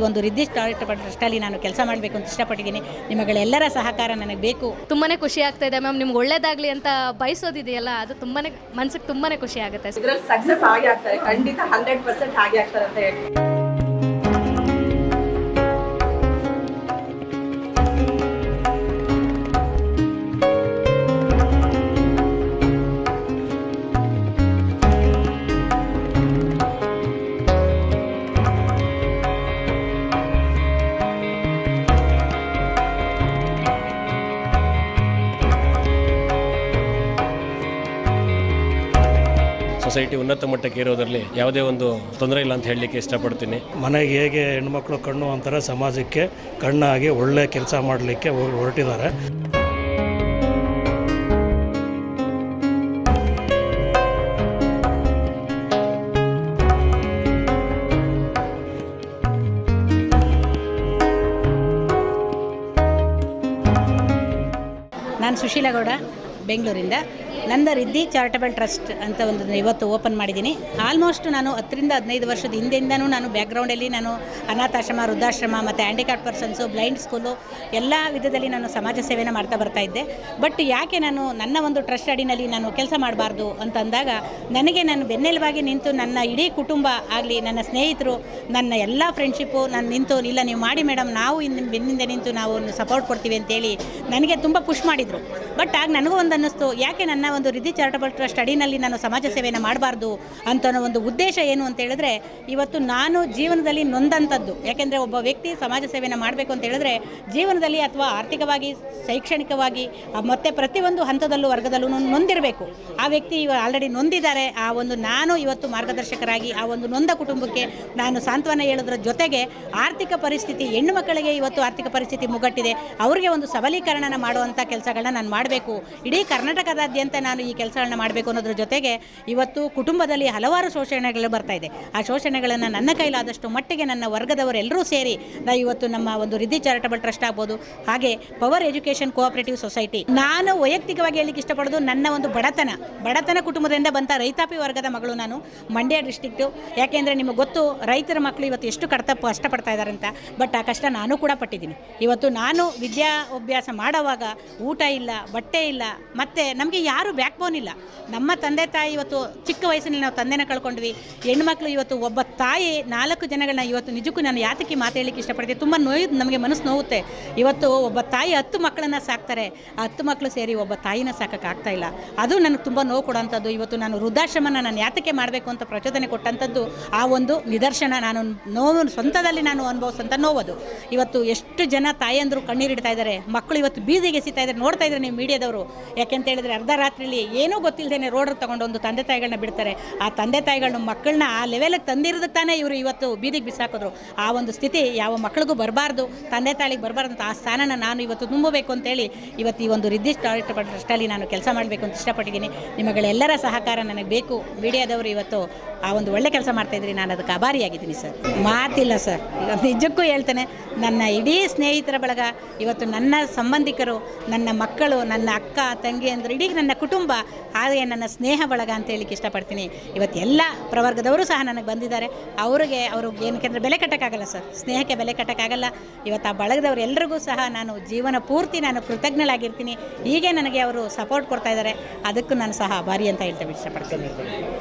ಒಂದು ರಿದ್ದಿ ಚಾರಿಟಬಲ್ ಟ್ರಸ್ಟಲ್ಲಿ ನಾನು ಕೆಲಸ ಮಾಡಬೇಕು ಅಂತ ಇಷ್ಟಪಟ್ಟಿದ್ದೀನಿ. ನಿಮ್ಮಗಳೆಲ್ಲರ ಸಹಕಾರ ನನಗೆ ಬೇಕು. ತುಂಬಾ ಖುಷಿ ಆಗ್ತಾ ಇದೆ ಮ್ಯಾಮ್. ನಿಮ್ಗೆ ಒಳ್ಳೇದಾಗಲಿ ಅಂತ ಬಯಸೋದಿದೆಯಲ್ಲ, ಅದು ತುಂಬಾ ಮನಸ್ಸಿಗೆ ತುಂಬಾ ಖುಷಿ ಆಗುತ್ತೆ. ಇದರಲ್ಲಿ ಸಕ್ಸಸ್ ಆಗಿ ಆಗ್ತಾರೆ, ಖಂಡಿತ 100% ಹಾಗೆ ಆಗ್ತಾರೆ ಅಂತ ಹೇಳಿ. ಸೊಸೈಟಿ ಉನ್ನತ ಮಟ್ಟಕ್ಕೆ ಇರೋದರಲ್ಲಿ ಯಾವುದೇ ಒಂದು ತೊಂದರೆ ಇಲ್ಲ ಅಂತ ಹೇಳಲಿಕ್ಕೆ ಇಷ್ಟಪಡ್ತೀನಿ. ಮನೆಗೆ ಹೇಗೆ ಹೆಣ್ಮಕ್ಳು ಕಣ್ಣು ಅಂತಾರೆ, ಸಮಾಜಕ್ಕೆ ಕಣ್ಣಾಗಿ ಒಳ್ಳೆ ಕೆಲಸ ಮಾಡಲಿಕ್ಕೆ ಹೊರಟಿದ್ದಾರೆ. ನಾನು ಸುಶೀಲಾ ಗೌಡ, ಬೆಂಗಳೂರಿಂದ. ನಂದ ರಿದ್ದಿ ಚಾರಿಟಬಲ್ ಟ್ರಸ್ಟ್ ಅಂತ ಒಂದು ಇವತ್ತು ಓಪನ್ ಮಾಡಿದ್ದೀನಿ. ಆಲ್ಮೋಸ್ಟ್ ನಾನು 10 ರಿಂದ 15 ವರ್ಷದ ಹಿಂದೆಯಿಂದನೂ ನಾನು ಬ್ಯಾಕ್ಗ್ರೌಂಡಲ್ಲಿ ನಾನು ಅನಾಥಾಶ್ರಮ, ವೃದ್ಧಾಶ್ರಮ ಮತ್ತು ಹ್ಯಾಂಡಿಕ್ಯಾಪ್ ಪರ್ಸನ್ಸು, ಬ್ಲೈಂಡ್ ಸ್ಕೂಲು ಎಲ್ಲ ವಿಧದಲ್ಲಿ ನಾನು ಸಮಾಜ ಸೇವೆನ ಮಾಡ್ತಾ ಬರ್ತಾಯಿದ್ದೆ. ಬಟ್ ಯಾಕೆ ನಾನು ನನ್ನ ಒಂದು ಟ್ರಸ್ಟ್ ಅಡಿನಲ್ಲಿ ನಾನು ಕೆಲಸ ಮಾಡಬಾರ್ದು ಅಂತ ಅಂದಾಗ, ನನಗೆ ನಾನು ಬೆನ್ನೆಲುಬಾಗಿ ನಿಂತು ನನ್ನ ಇಡೀ ಕುಟುಂಬ ಆಗಲಿ, ನನ್ನ ಸ್ನೇಹಿತರು, ನನ್ನ ಎಲ್ಲ ಫ್ರೆಂಡ್ಶಿಪ್ಪು ನಾನು ನಿಂತು, ಇಲ್ಲ ನೀವು ಮಾಡಿ ಮೇಡಮ್, ನಾವು ಇನ್ನು ಬೆನ್ನಿಂದ ನಿಂತು ನಾವು ಸಪೋರ್ಟ್ ಕೊಡ್ತೀವಿ ಅಂತೇಳಿ ನನಗೆ ತುಂಬ ಪುಷ್ ಮಾಡಿದರು. ಬಟ್ ಆಗ ನನಗೂ ಒಂದು ಅನ್ನಿಸ್ತು, ಯಾಕೆ ನನ್ನ ಒಂದು ರಿದ್ದಿ ಚಾರಿಟಬಲ್ ಟ್ರಸ್ಟ್ ಅಡಿನಲ್ಲಿ ನಾನು ಸಮಾಜ ಸೇವೆಯನ್ನು ಮಾಡಬಾರ್ದು ಅಂತ ಒಂದು ಉದ್ದೇಶ ಏನು ಅಂತ ಹೇಳಿದ್ರೆ, ಇವತ್ತು ನಾನು ಜೀವನದಲ್ಲಿ ನೊಂದಂಥದ್ದು. ಯಾಕೆಂದರೆ ಒಬ್ಬ ವ್ಯಕ್ತಿ ಸಮಾಜ ಸೇವೆಯನ್ನು ಮಾಡಬೇಕು ಅಂತ ಹೇಳಿದ್ರೆ ಜೀವನದಲ್ಲಿ ಅಥವಾ ಆರ್ಥಿಕವಾಗಿ, ಶೈಕ್ಷಣಿಕವಾಗಿ ಮತ್ತು ಪ್ರತಿಯೊಂದು ಹಂತದಲ್ಲೂ ವರ್ಗದಲ್ಲೂ ನೊಂದಿರಬೇಕು. ಆ ವ್ಯಕ್ತಿ ಆಲ್ರೆಡಿ ನೊಂದಿದ್ದಾರೆ. ಆ ಒಂದು ನಾನು ಇವತ್ತು ಮಾರ್ಗದರ್ಶಕರಾಗಿ ಆ ಒಂದು ನೊಂದ ಕುಟುಂಬಕ್ಕೆ ನಾನು ಸಾಂತ್ವನ ಹೇಳೋದ್ರ ಜೊತೆಗೆ, ಆರ್ಥಿಕ ಪರಿಸ್ಥಿತಿ, ಹೆಣ್ಣು ಮಕ್ಕಳಿಗೆ ಇವತ್ತು ಆರ್ಥಿಕ ಪರಿಸ್ಥಿತಿ ಮುಗ್ಗಟ್ಟಿದೆ, ಅವರಿಗೆ ಒಂದು ಸಬಲೀಕರಣನ ಮಾಡುವಂಥ ಕೆಲಸಗಳನ್ನ ನಾನು ಮಾಡಬೇಕು. ಇಡೀ ಕರ್ನಾಟಕದಾದ್ಯಂತ ನಾನು ಈ ಕೆಲಸಗಳನ್ನ ಮಾಡಬೇಕು ಅನ್ನೋದ್ರ ಜೊತೆಗೆ, ಇವತ್ತು ಕುಟುಂಬದಲ್ಲಿ ಹಲವಾರು ಶೋಷಣೆಗಳು ಬರ್ತಾ ಇದೆ. ಆ ಶೋಷಣೆಗಳನ್ನು ನನ್ನ ಕೈಲಾದಷ್ಟು ಮಟ್ಟಿಗೆ ನನ್ನ ವರ್ಗದವರೆಲ್ಲರೂ ಸೇರಿ ನಾವು ಇವತ್ತು ನಮ್ಮ ಒಂದು ರಿದ್ದಿ ಚಾರಿಟಬಲ್ ಟ್ರಸ್ಟ್ ಆಗ್ಬೋದು, ಹಾಗೆ ಪವರ್ ಎಜುಕೇಷನ್ ಕೋಆಪರೇಟಿವ್ ಸೊಸೈಟಿ. ನಾನು ವೈಯಕ್ತಿಕವಾಗಿ ಹೇಳಲಿಕ್ಕೆ ಇಷ್ಟಪಡೋದು, ನನ್ನ ಒಂದು ಬಡತನ ಕುಟುಂಬದಿಂದ ಬಂದ ರೈತಾಪಿ ವರ್ಗದ ಮಗಳು ನಾನು, ಮಂಡ್ಯ ಡಿಸ್ಟ್ರಿಕ್ಟು. ಯಾಕೆಂದರೆ ನಿಮಗೆ ಗೊತ್ತು, ರೈತರ ಮಕ್ಕಳು ಇವತ್ತು ಎಷ್ಟು ಕಷ್ಟಪಡ್ತಾ ಇದ್ದಾರೆ ಅಂತ. ಬಟ್ ಆ ಕಷ್ಟ ನಾನು ಕೂಡ ಪಟ್ಟಿದ್ದೀನಿ. ಇವತ್ತು ನಾನು ವಿದ್ಯಾಭ್ಯಾಸ ಮಾಡೋವಾಗ ಊಟ ಇಲ್ಲ, ಬಟ್ಟೆ ಇಲ್ಲ, ಮತ್ತು ನಮಗೆ ಯಾರು ಬ್ಯಾಕ್ಬೋನ್ ಇಲ್ಲ. ನಮ್ಮ ತಂದೆ ತಾಯಿ ಇವತ್ತು ಚಿಕ್ಕ ವಯಸ್ಸಿನಲ್ಲಿ ನಾವು ತಂದೆನ ಕಳ್ಕೊಂಡ್ವಿ. ಹೆಣ್ಮಕ್ಳು ಇವತ್ತು ಒಬ್ಬ ತಾಯಿ 4 ಜನಗಳನ್ನ ಇವತ್ತು ನಿಜಕ್ಕೂ ನಾನು ಯಾತಕ್ಕೆ ಮಾತು ಹೇಳಲಿಕ್ಕೆ ಇಷ್ಟಪಡ್ತೀನಿ, ತುಂಬ ನಮಗೆ ಮನಸ್ಸು ನೋವುತ್ತೆ. ಇವತ್ತು ಒಬ್ಬ ತಾಯಿ 10 ಮಕ್ಕಳನ್ನು ಸಾಕ್ತಾರೆ, ಆ 10 ಮಕ್ಕಳು ಸೇರಿ ಒಬ್ಬ ತಾಯಿನ ಸಾಕೋಕ್ಕಾಗ್ತಾ ಇಲ್ಲ. ಅದು ನನಗೆ ತುಂಬ ನೋವು ಕೊಡೋಂಥದ್ದು. ಇವತ್ತು ನಾನು ವೃದ್ಧಾಶ್ರಮನ ನಾನು ಯಾತಕ್ಕೆ ಮಾಡಬೇಕು ಅಂತ ಪ್ರಚೋದನೆ ಕೊಟ್ಟಂಥದ್ದು ಆ ಒಂದು ನಿದರ್ಶನ. ನಾನು ನೋವು ಸ್ವಂತದಲ್ಲಿ ನಾನು ಅನುಭವಿಸಂಥ ನೋವದು. ಇವತ್ತು ಎಷ್ಟು ಜನ ತಾಯಿಯಂದರು ಕಣ್ಣೀರಿಡ್ತಾ ಇದ್ದಾರೆ, ಮಕ್ಕಳು ಇವತ್ತು ಬೀದಿಗೆ ಎಸಿತಾ ಇದ್ದಾರೆ. ನೋಡ್ತಾ ಇದ್ದಾರೆ ನೀವು ಮೀಡಿಯಾದವರು. ಯಾಕೆಂತ ಹೇಳಿದ್ರೆ ಅರ್ಧ ರಾತ್ರಿಯಲ್ಲಿ ಏನೂ ಗೊತ್ತಿಲ್ಲದೇನೆ ರೋಡ್ ತಗೊಂಡು ಒಂದು ತಂದೆ ತಾಯಿಗಳನ್ನ ಬಿಡ್ತಾರೆ. ಆ ತಂದೆ ತಾಯಿಗಳನ್ನ ಮಕ್ಕಳನ್ನ ಆ ಲೆವೆಲಿಗೆ ತಂದಿರೋದಕ್ಕೆ ತಾನೇ ಇವರು ಇವತ್ತು ಬೀದಿಗೆ ಬಿಸಾಕಿದ್ರು. ಆ ಒಂದು ಸ್ಥಿತಿ ಯಾವ ಮಕ್ಕಳಿಗೂ ಬರಬಾರ್ದು, ತಂದೆ ತಾಯಿಗೆ ಬರಬಾರ್ದು ಅಂತ ಆ ಸ್ಥಾನನ ನಾನು ಇವತ್ತು ತುಂಬಬೇಕು ಅಂತೇಳಿ ಇವತ್ತು ಈ ಒಂದು ರಿದ್ದಿ ಚಾರಿಟಬಲ್ ಟ್ರಸ್ಟಲ್ಲಿ ನಾನು ಕೆಲಸ ಮಾಡಬೇಕು ಅಂತ ಇಷ್ಟಪಟ್ಟಿದ್ದೀನಿ. ನಿಮ್ಮಗಳೆಲ್ಲರ ಸಹಕಾರ ನನಗೆ ಬೇಕು. ಮೀಡಿಯಾದವರು ಇವತ್ತು ಆ ಒಂದು ಒಳ್ಳೆ ಕೆಲಸ ಮಾಡ್ತಾಯಿದ್ರಿ, ನಾನು ಅದಕ್ಕೆ ಆಭಾರಿಯಾಗಿದ್ದೀನಿ ಸರ್. ಮಾತಿಲ್ಲ ಸರ್, ನಿಜಕ್ಕೂ ಹೇಳ್ತೇನೆ. ನನ್ನ ಇಡೀ ಸ್ನೇಹಿತರ ಬಳಗ, ಇವತ್ತು ನನ್ನ ಸಂಬಂಧಿಕರು, ನನ್ನ ಮಕ್ಕಳು, ನನ್ನ ಅಕ್ಕ ತಂಗಿ ಅಂದ್ರೆ ಇಡೀ ನನ್ನ ಕುಟುಂಬ, ಹಾಗೆ ನನ್ನ ಸ್ನೇಹ ಬಳಗ ಅಂತ ಹೇಳಲಿಕ್ಕೆ ಇಷ್ಟಪಡ್ತೀನಿ. ಇವತ್ತು ಎಲ್ಲ ಪ್ರವರ್ಗದವರು ಸಹ ನನಗೆ ಬಂದಿದ್ದಾರೆ. ಅವ್ರಿಗೆ ಏನಕ್ಕೆಂದರೆ ಬೆಲೆ ಕಟ್ಟೋಕ್ಕಾಗಲ್ಲ ಸರ್, ಸ್ನೇಹಕ್ಕೆ ಬೆಲೆ ಕಟ್ಟೋಕ್ಕಾಗಲ್ಲ. ಇವತ್ತು ಆ ಬಳಗದವರು ಎಲ್ರಿಗೂ ಸಹ ನಾನು ಜೀವನ ಪೂರ್ತಿ ನಾನು ಕೃತಜ್ಞಳಾಗಿರ್ತೀನಿ. ಹೀಗೆ ನನಗೆ ಅವರು ಸಪೋರ್ಟ್ ಕೊಡ್ತಾ ಇದ್ದಾರೆ, ಅದಕ್ಕೂ ನಾನು ಸಹ ಆಭಾರಿ ಅಂತ ಹೇಳ್ತಾ ಇಷ್ಟಪಡ್ತೀನಿ.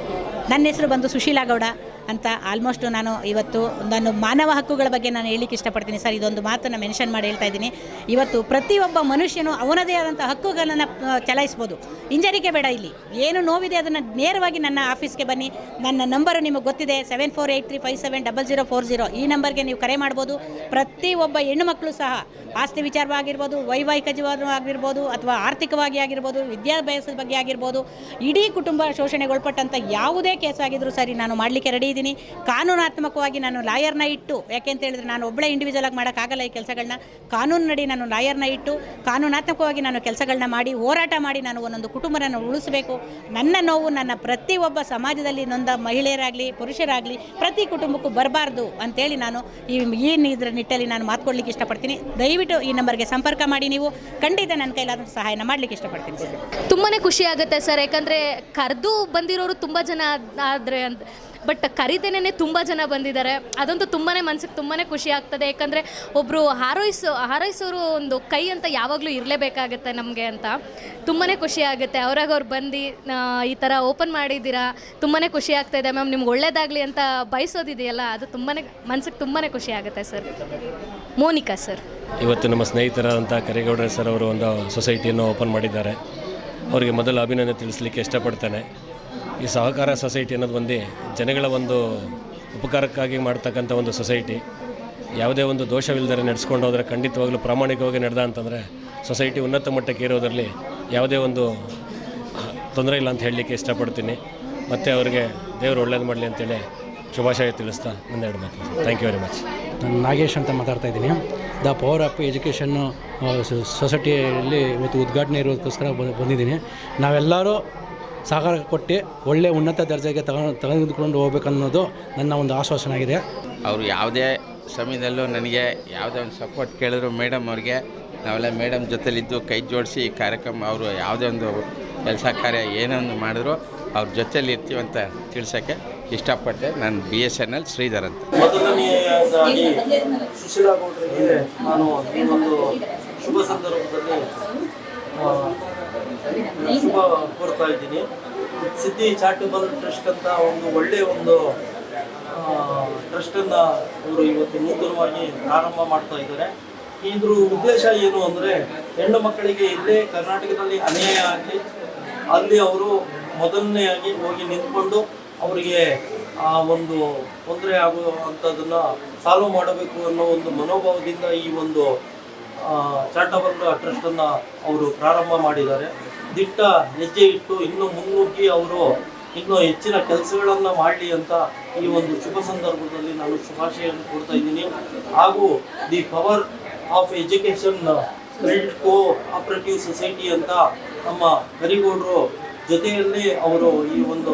ನನ್ನ ಹೆಸರು ಬಂದು ಸುಶೀಲಾ ಗೌಡ ಅಂತ. ಆಲ್ಮೋಸ್ಟ್ ನಾನು ಇವತ್ತು ಮಾನವ ಹಕ್ಕುಗಳ ಬಗ್ಗೆ ನಾನು ಹೇಳಲಿಕ್ಕೆ ಇಷ್ಟಪಡ್ತೀನಿ ಸರ್. ಇದೊಂದು ಮಾತನ್ನು ಮೆನ್ಷನ್ ಮಾಡಿ ಹೇಳ್ತಾ ಇದ್ದೀನಿ. ಇವತ್ತು ಪ್ರತಿಯೊಬ್ಬ ಮನುಷ್ಯನು ಅವನದೇ ಆದಂಥ ಹಕ್ಕುಗಳನ್ನು ಚಲಾಯಿಸ್ಬೋದು. ಹಿಂಜರಿಕೆ ಬೇಡ. ಇಲ್ಲಿ ಏನು ನೋವಿದೆ ಅದನ್ನು ನೇರವಾಗಿ ನನ್ನ ಆಫೀಸ್ಗೆ ಬನ್ನಿ. ನನ್ನ ನಂಬರು ನಿಮಗೆ ಗೊತ್ತಿದೆ, 7483570040. ಈ ನಂಬರ್ಗೆ ನೀವು ಕರೆ ಮಾಡ್ಬೋದು. ಪ್ರತಿಯೊಬ್ಬ ಹೆಣ್ಣು ಮಕ್ಕಳು ಸಹ ಆಸ್ತಿ ವಿಚಾರವಾಗಿರ್ಬೋದು, ವೈವಾಹಿಕ ಜೀವನವಾಗಿರ್ಬೋದು, ಅಥವಾ ಆರ್ಥಿಕವಾಗಿ ಆಗಿರ್ಬೋದು, ವಿದ್ಯಾಭ್ಯಾಸದ ಬಗ್ಗೆ ಆಗಿರ್ಬೋದು, ಇಡೀ ಕುಟುಂಬ ಶೋಷಣೆಗೊಳಪಟ್ಟಂಥ ಯಾವುದೇ ಕೇಸ್ ಆಗಿದ್ರೂ ಸರಿ ನಾನು ಮಾಡಲಿಕ್ಕೆ ರೆಡಿ ಇದ್ದೀನಿ. ಕಾನೂನಾತ್ಮಕವಾಗಿ ನಾನು ಲಾಯರ್ನ ಇಟ್ಟು, ಯಾಕೆಂತ ಹೇಳಿದ್ರೆ ನಾನು ಒಬ್ಬಳೇ ಇಂಡಿವಿಜುವಲ್ ಆಗಿ ಮಾಡೋಕ್ಕಾಗಲ್ಲ ಈ ಕೆಲಸಗಳನ್ನ. ಕಾನೂನಿನಡಿ ನಾನು ಲಾಯರ್ನ ಇಟ್ಟು ಕಾನೂನಾತ್ಮಕವಾಗಿ ನಾನು ಕೆಲಸಗಳನ್ನ ಮಾಡಿ, ಹೋರಾಟ ಮಾಡಿ ನಾನು ಒಂದೊಂದು ಕುಟುಂಬನ ಉಳಿಸಬೇಕು. ನನ್ನ ನೋವು ನನ್ನ ಪ್ರತಿಯೊಬ್ಬ ಸಮಾಜದಲ್ಲಿ ನೊಂದ ಮಹಿಳೆಯರಾಗಲಿ ಪುರುಷರಾಗಲಿ ಪ್ರತಿ ಕುಟುಂಬಕ್ಕೂ ಬರಬಾರ್ದು ಅಂತೇಳಿ ನಾನು ಇದರ ನಿಟ್ಟಲ್ಲಿ ನಾನು ಮಾತುಕೊಡ್ಲಿಕ್ಕೆ ಇಷ್ಟಪಡ್ತೀನಿ. ದಯವಿಟ್ಟು ಈ ನಂಬರ್ಗೆ ಸಂಪರ್ಕ ಮಾಡಿ. ನೀವು ಖಂಡಿತ ನನ್ನ ಕೈಲಾದ ಸಹಾಯನ ಮಾಡಲಿಕ್ಕೆ ಇಷ್ಟಪಡ್ತೀನಿ ಸರ್. ತುಂಬಾ ಖುಷಿ ಆಗುತ್ತೆ ಸರ್, ಯಾಕಂದರೆ ಕರೆದು ಬಂದಿರೋರು ತುಂಬ ಜನ ಆದರೆ ಬಟ್ ಕರಿದೇನೆ ತುಂಬ ಜನ ಬಂದಿದ್ದಾರೆ. ಅದಂತೂ ತುಂಬಾ ಮನ್ಸಿಗೆ ತುಂಬಾ ಖುಷಿ ಆಗ್ತದೆ. ಯಾಕಂದರೆ ಒಬ್ಬರು ಹಾರೈಸೋರು ಒಂದು ಕೈ ಅಂತ ಯಾವಾಗಲೂ ಇರಲೇಬೇಕಾಗತ್ತೆ ನಮಗೆ ಅಂತ ತುಂಬಾ ಖುಷಿ ಆಗುತ್ತೆ. ಅವ್ರಾಗ ಅವ್ರು ಬಂದು ಈ ಥರ ಓಪನ್ ಮಾಡಿದ್ದೀರಾ, ತುಂಬಾ ಖುಷಿ ಆಗ್ತಾಯಿದೆ ಮ್ಯಾಮ್. ನಿಮ್ಗೆ ಒಳ್ಳೇದಾಗಲಿ ಅಂತ ಬಯಸೋದಿದೆಯಲ್ಲ, ಅದು ತುಂಬಾ ಮನ್ಸಿಗೆ ತುಂಬಾ ಖುಷಿ ಆಗುತ್ತೆ ಸರ್. ಮೋನಿಕಾ ಸರ್. ಇವತ್ತು ನಮ್ಮ ಸ್ನೇಹಿತರಾದಂಥ ಕರೇಗೌಡರ ಸರ್ ಅವರು ಒಂದು ಸೊಸೈಟಿಯನ್ನು ಓಪನ್ ಮಾಡಿದ್ದಾರೆ. ಅವರಿಗೆ ಮೊದಲು ಅಭಿನಂದನೆ ತಿಳಿಸ್ಲಿಕ್ಕೆ ಇಷ್ಟಪಡ್ತೇನೆ. ಈ ಸಹಕಾರ ಸೊಸೈಟಿ ಅನ್ನೋದು ಒಂದು ಜನಗಳ ಒಂದು ಉಪಕಾರಕ್ಕಾಗಿ ಮಾಡ್ತಕ್ಕಂಥ ಒಂದು ಸೊಸೈಟಿ. ಯಾವುದೇ ಒಂದು ದೋಷವಿಲ್ಲದೆ ನಡೆಸ್ಕೊಂಡು ಹೋದರೆ ಖಂಡಿತವಾಗಲೂ ಪ್ರಾಮಾಣಿಕವಾಗಿ ನಡೆದ ಅಂತಂದರೆ ಸೊಸೈಟಿ ಉನ್ನತ ಮಟ್ಟಕ್ಕೆ ಇರೋದರಲ್ಲಿ ಯಾವುದೇ ಒಂದು ತೊಂದರೆ ಇಲ್ಲ ಅಂತ ಹೇಳಲಿಕ್ಕೆ ಇಷ್ಟಪಡ್ತೀನಿ. ಮತ್ತು ಅವರಿಗೆ ದೇವರು ಒಳ್ಳೇದು ಮಾಡಲಿ ಅಂತೇಳಿ ಶುಭಾಶಯ ತಿಳಿಸ್ತಾ ಒಂದೆರಡು ಮಾತು. Thank you very much. ನಾನು ನಾಗೇಶ್ ಅಂತ ಮಾತಾಡ್ತಾ ಇದ್ದೀನಿ. ದ ಪವರ್ ಆಫ್ ಎಜುಕೇಷನ್ನು ಸೊಸೈಟಿಯಲ್ಲಿ ಇವತ್ತು ಉದ್ಘಾಟನೆ ಇರೋದಕ್ಕೋಸ್ಕರ ಬಂದಿದ್ದೀನಿ. ನಾವೆಲ್ಲರೂ ಸಹಕಾರ ಕೊಟ್ಟು ಒಳ್ಳೆಯ ಉನ್ನತ ದರ್ಜೆಗೆ ತೆಗೆದುಕೊಂಡು ಹೋಗ್ಬೇಕನ್ನೋದು ನನ್ನ ಒಂದು ಆಶ್ವಾಸನೆ ಆಗಿದೆ. ಅವರು ಯಾವುದೇ ಸಮಯದಲ್ಲೂ ನನಗೆ ಯಾವುದೇ ಒಂದು ಸಪೋರ್ಟ್ ಕೇಳಿದ್ರು ಮೇಡಮ್ ಅವ್ರಿಗೆ ನಾವೆಲ್ಲ ಮೇಡಮ್ ಜೊತೆಲಿದ್ದು ಕೈ ಜೋಡಿಸಿ ಈ ಕಾರ್ಯಕ್ರಮ ಅವರು ಯಾವುದೇ ಒಂದು ಕೆಲಸ ಕಾರ್ಯ ಏನೊಂದು ಮಾಡಿದ್ರು ಅವ್ರ ಜೊತೆಲಿ ಇರ್ತೀವಂತ ತಿಳಿಸೋಕ್ಕೆ ಇಷ್ಟಪಟ್ಟೆ. ನಾನು BSNL ಶ್ರೀಧರ್ ಅಂತ. ಮೊದಲನೆಯದಾಗಿ ಸುಶೀಲಾ ಗೌಡರಿಗೆ ನಾನು ಈ ಒಂದು ಶುಭ ಸಂದರ್ಭದಲ್ಲಿ ಶುಭ ಕೋರ್ತಾ ಇದ್ದೀನಿ. ಸಿದ್ಧಿ ಚಾರಿಟಬಲ್ ಟ್ರಸ್ಟ್ ಅಂತ ಒಂದು ಒಳ್ಳೆಯ ಒಂದು ಟ್ರಸ್ಟನ್ನು ಅವರು ಇವತ್ತು ನೂತನವಾಗಿ ಪ್ರಾರಂಭ ಮಾಡ್ತಾ ಇದ್ದಾರೆ. ಇದ್ರ ಉದ್ದೇಶ ಏನು ಅಂದರೆ ಹೆಣ್ಣು ಮಕ್ಕಳಿಗೆ ಇಲ್ಲೇ ಕರ್ನಾಟಕದಲ್ಲಿ ಅನ್ಯಾಯ ಆಗಲಿ ಅಲ್ಲಿ ಅವರು ಮೊದಲನೆಯಾಗಿ ಹೋಗಿ ನಿಂತ್ಕೊಂಡು ಅವರಿಗೆ ಆ ಒಂದು ತೊಂದರೆ ಆಗುವಂಥದ್ದನ್ನು ಸಾಲ್ವ್ ಮಾಡಬೇಕು ಅನ್ನೋ ಒಂದು ಮನೋಭಾವದಿಂದ ಈ ಒಂದು ಚಾರಿಟಬಲ್ ಟ್ರಸ್ಟನ್ನು ಅವರು ಪ್ರಾರಂಭ ಮಾಡಿದ್ದಾರೆ. ದಿಟ್ಟ ಹೆಜ್ಜೆ ಇಟ್ಟು ಇನ್ನೂ ಮುನ್ನುಗ್ಗಿ ಅವರು ಇನ್ನೂ ಹೆಚ್ಚಿನ ಕೆಲಸಗಳನ್ನು ಮಾಡಲಿ ಅಂತ ಈ ಒಂದು ಶುಭ ಸಂದರ್ಭದಲ್ಲಿ ನಾನು ಶುಭಾಶಯವನ್ನು ಕೊಡ್ತಾ ಇದ್ದೀನಿ. ಹಾಗೂ the power of education credit cooperative society ಅಂತ ನಮ್ಮ ಕರಿಗೌಡರು ಜೊತೆಯಲ್ಲಿ ಅವರು ಈ ಒಂದು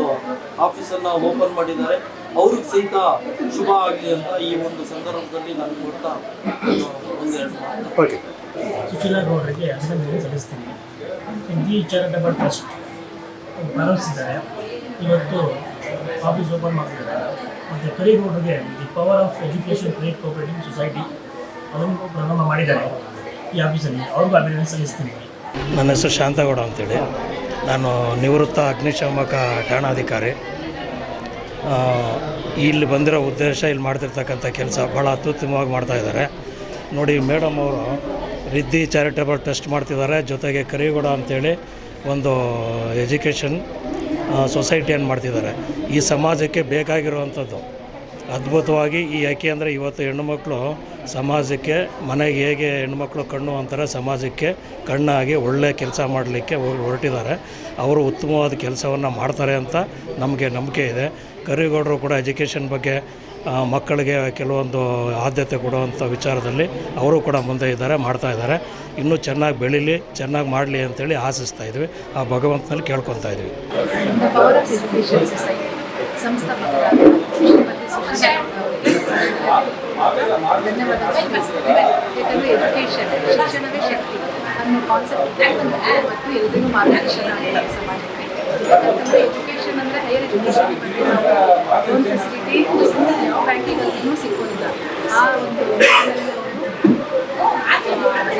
ಆಫೀಸನ್ನು ಓಪನ್ ಮಾಡಿದ್ದಾರೆ. ಅವ್ರಿಗೆ ಸಹಿತ ಶುಭ ಆಗಲಿ ಅಂತ ಈ ಒಂದು ಸಂದರ್ಭದಲ್ಲಿ ನಾನು ಕೊಡ್ತಾ ಒಂದೆರಡು ಓಕೆ. ಸುಶೀಲಾ ಗೌಡರಿಗೆ ಅಭಿನಂದನೆ ಸಲ್ಲಿಸ್ತೀನಿ. ಸಿದ್ಧಿ ಚಾರಿಟಬಲ್ ಟ್ರಸ್ಟ್ ಪ್ರಾರಂಭಿಸಿದ್ದಾರೆ, ಇವತ್ತು ಆಫೀಸ್ ಓಪನ್ ಮಾಡಿದ್ದಾರೆ. ಮತ್ತು ಕರಿಗೌಡರಿಗೆ the power of education credit cooperative society ಅದನ್ನು ಪ್ರಾರಂಭ ಮಾಡಿದ್ದಾರೆ ಈ ಆಫೀಸಲ್ಲಿ. ಅವ್ರಿಗೂ ಅಭಿನಂದನೆ ಸಲ್ಲಿಸ್ತೀನಿ. ನನ್ನ ಹೆಸರು ಶಾಂತಗೌಡ ಅಂತೇಳಿ, ನಾನು ನಿವೃತ್ತ ಅಗ್ನಿಶಾಮಕ ಠಾಣಾಧಿಕಾರಿ. ಇಲ್ಲಿ ಬಂದಿರೋ ಉದ್ದೇಶ ಇಲ್ಲಿ ಮಾಡ್ತಿರ್ತಕ್ಕಂಥ ಕೆಲಸ ಭಾಳ ಅತ್ಯುತ್ತಮವಾಗಿ ಮಾಡ್ತಾಯಿದ್ದಾರೆ. ನೋಡಿ, ಮೇಡಮ್ ಅವರು ರಿದ್ದಿ ಚಾರಿಟಬಲ್ ಟ್ರಸ್ಟ್ ಮಾಡ್ತಿದ್ದಾರೆ, ಜೊತೆಗೆ ಕರಿಗೌಡ ಅಂತೇಳಿ ಒಂದು ಎಜುಕೇಷನ್ ಸೊಸೈಟಿಯನ್ನು ಮಾಡ್ತಿದ್ದಾರೆ. ಈ ಸಮಾಜಕ್ಕೆ ಬೇಕಾಗಿರುವಂಥದ್ದು ಅದ್ಭುತವಾಗಿ ಈ ಯಾಕೆ ಅಂದರೆ ಇವತ್ತು ಹೆಣ್ಣುಮಕ್ಕಳು ಸಮಾಜಕ್ಕೆ ಮನೆಗೆ ಹೇಗೆ ಹೆಣ್ಮಕ್ಳು ಕಣ್ಣು ಅಂತಾರೆ, ಸಮಾಜಕ್ಕೆ ಕಣ್ಣಾಗಿ ಒಳ್ಳೆಯ ಕೆಲಸ ಮಾಡಲಿಕ್ಕೆ ಹೊರಟಿದ್ದಾರೆ. ಅವರು ಉತ್ತಮವಾದ ಕೆಲಸವನ್ನು ಮಾಡ್ತಾರೆ ಅಂತ ನಮಗೆ ನಂಬಿಕೆ ಇದೆ. ಕರಿಗೌಡರು ಕೂಡ ಎಜುಕೇಷನ್ ಬಗ್ಗೆ ಮಕ್ಕಳಿಗೆ ಕೆಲವೊಂದು ಆದ್ಯತೆ ಕೊಡುವಂಥ ವಿಚಾರದಲ್ಲಿ ಅವರು ಕೂಡ ಮುಂದೆ ಇದ್ದಾರೆ, ಮಾಡ್ತಾಯಿದ್ದಾರೆ. ಇನ್ನೂ ಚೆನ್ನಾಗಿ ಬೆಳೀಲಿ, ಚೆನ್ನಾಗಿ ಮಾಡಲಿ ಅಂತೇಳಿ ಆಶಿಸ್ತಾ ಇದ್ವಿ. ಆ ಭಗವಂತನಲ್ಲಿ ಕೇಳ್ಕೊತಾ ಇದ್ವಿ. ಯಾಕಂದರೆ ಎಜುಕೇಷನ್ ಶಿಕ್ಷಣವೇ ಶಕ್ತಿ ಅನ್ನೋ ಕಾನ್ಸೆಪ್ಟ್ ಮತ್ತು ಎಲ್ಲರಿಗೂ ಮಾರ್ಗದರ್ಶನ ಆಗಿದೆ ಸಮಾಜಕ್ಕೆ. ಯಾಕಂದರೆ ಎಜುಕೇಷನ್ ಅಂದರೆ ಹೈಯರ್ ಎಜುಕೇಷನ್ ಲೋನ್ ಫೆಸಿಲಿಟಿ ಬ್ಯಾಂಕಿಂಗಲ್ಲೂ ಸಿಕ್ಕೋದಿಲ್ಲ. ಆ ಒಂದು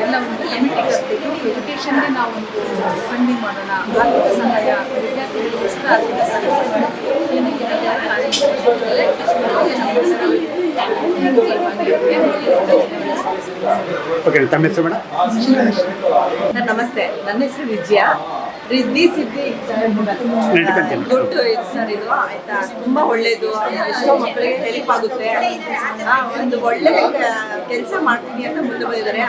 ಎಲ್ಲ ಒಂದು ಕಮಿಟಿ ಕರೆದಿದ್ದು ಎಜುಕೇಷನ್ಗೆ ನಾವು ಒಂದು ಫಂಡಿಂಗ್ ಮಾಡೋಣ, ಆರ್ಥಿಕ ಸಹಾಯ ವಿದ್ಯಾರ್ಥಿಗಳಿಗೋಸ್ಕರ ಆರ್ಥಿಕ ಸಹಾಯ ಏನಕ್ಕೆ ನಮಸ್ತೆ, ನನ್ನ ಹೆಸರು ವಿಜಯ. ರಿದ್ದಿ ಸಿದ್ಧಿ ದೊಡ್ಡ ಇದು ಸರ್, ಇದು ಆಯ್ತಾ, ತುಂಬಾ ಒಳ್ಳೇದು. ಎಷ್ಟೋ ಮಕ್ಕಳಿಗೆ ಹೆಲ್ಪ್ ಆಗುತ್ತೆ. ಒಂದು ಒಳ್ಳೆ ಕೆಲಸ ಮಾಡ್ತೀನಿ ಅಂತ ಮುಂದೆ ಬಂದಿದ್ದಾರೆ.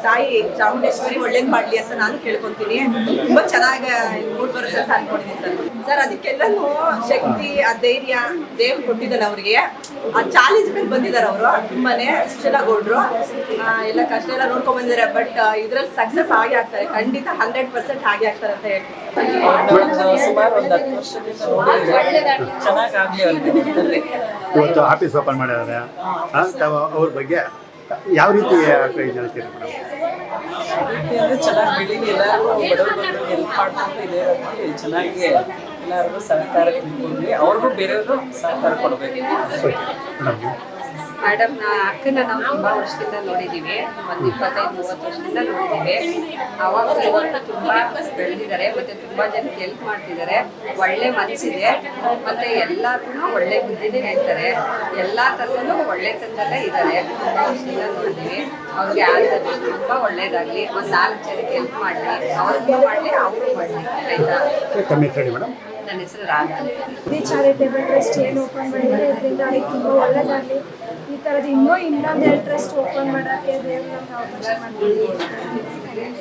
ತಾಯಿ ಚಾಮುಂಡೇಶ್ವರಿ ಒಳ್ಳೇದು ಮಾಡಲಿ ಅಂತ ನಾನು ಕೇಳ್ಕೊತೀನಿ. ತುಂಬಾ ಚೆನ್ನಾಗಿ ಮೂಡ್ ಬರುತ್ತೆ ಅಂತ ಅನ್ಕೊಂಡಿದ್ದೀನಿ ಸರ್. ಅದಕ್ಕೆಲ್ಲನೂ ಶಕ್ತಿ, ಆ ಧೈರ್ಯ ದೇವ್ರು ಕೊಟ್ಟಿದ್ದಾನೆ ಅವ್ರಿಗೆ. ಆ ಚಾಲೆಂಜ್ ಮೇಲೆ ಬಂದಿದ್ದಾರೆ ಅವರು ತುಂಬಾನೇ. ಸುಶೀಲಾ ಗೌಡ್ರು ಎಲ್ಲ ಕಷ್ಟ ಎಲ್ಲ ನೋಡ್ಕೊಂಡ್ ಬಂದಿದ್ದಾರೆ. ಬಟ್ ಇದ್ರಲ್ಲಿ ಸಕ್ಸಸ್ ಆಗೇ ಆಗ್ತಾರೆ, ಖಂಡಿತ 100% ಆಗೇ ಆಗ್ತಾರೆ ಅಂತ ಹೇಳ್ತೀನಿ. ಸುಮಾರು ಒಂದು 10 ವರ್ಷದಿಂದ ಚೆನ್ನಾಗಿ ಇವತ್ತು ಆಫೀಸ್ ಓಪನ್ ಮಾಡಿದ್ದಾರೆ. ಅವ್ರ ಬಗ್ಗೆ ಯಾವ ರೀತಿ ಹೇಳ್ತೀರಿ ಮೇಡಮ್? ಚೆನ್ನಾಗಿ ಬೆಳೀಲಿ, ಎಲ್ಲರೂ ಬಡವರು ಹೆಲ್ಪ್ ಮಾಡ್ಕೊಂಡು ಇದೆ ಚೆನ್ನಾಗಿ ಎಲ್ಲರಿಗೂ ಸಹಕಾರ ತಿಳ್ಕೊಂಡ್ವಿ, ಅವ್ರಿಗೂ ಬೇರೆಯವರು ಸಹಕಾರ ಕೊಡಬೇಕು. ಮೇಡಮ್ ಅಕ್ಕನ ನಾವು ತುಂಬ ವರ್ಷದಿಂದ ನೋಡಿದ್ದೀವಿ, ಒಂದು 25-30 ವರ್ಷದಿಂದ ನೋಡಿದ್ದೀವಿ. ಅವಾಗ ಇವಾಗ ತುಂಬ ಬೆಳೆದಿದ್ದಾರೆ, ಮತ್ತು ತುಂಬ ಜನಕ್ಕೆ ಹೆಲ್ಪ್ ಮಾಡ್ತಿದ್ದಾರೆ. ಒಳ್ಳೆ ಮನಸ್ಸಿದೆ, ಮತ್ತು ಎಲ್ಲರಿಗೂ ಒಳ್ಳೆ ಬುದ್ಧಿನೇ ಹೇಳ್ತಾರೆ. ಎಲ್ಲ ಥರದಲ್ಲೂ ಒಳ್ಳೆತನದಲ್ಲೇ ಇದ್ದಾರೆ. ತುಂಬ ವರ್ಷದಿಂದ ನೋಡಿದ್ದೀವಿ. ಅವ್ರಿಗೆ ಆದಷ್ಟು ತುಂಬ ಒಳ್ಳೇದಾಗಲಿ, ಒಂದು 4 ಜನಕ್ಕೆ ಹೆಲ್ಪ್ ಮಾಡಲಿ, ಅವ್ರಿಗೂ ಮಾಡಲಿ, ಅವರು ಮಾಡಲಿ. ಆಯಿತಾ? ನನ್ನ ಹೆಸರು ರಾಧಾ. ಚಾರಿಟೇಬಲ್ ಟ್ರಸ್ಟ್ ಏನು ಓಪನ್ ಮಾಡಿದರೆ ಇದರಿಂದ ಅವ್ರಿಗೆ ತುಂಬ ಒಳ್ಳೆಯದಾಗಲಿ. ಈ ಥರದ್ದು ಇನ್ನೊಂದು ಟ್ರಸ್ಟ್ ಓಪನ್ ಮಾಡೋಕ್ಕೆ ದೇವ್ರು ನಮ್ಗೆ ಅವಕಾಶ ಮಾಡ್ತೀವಿ.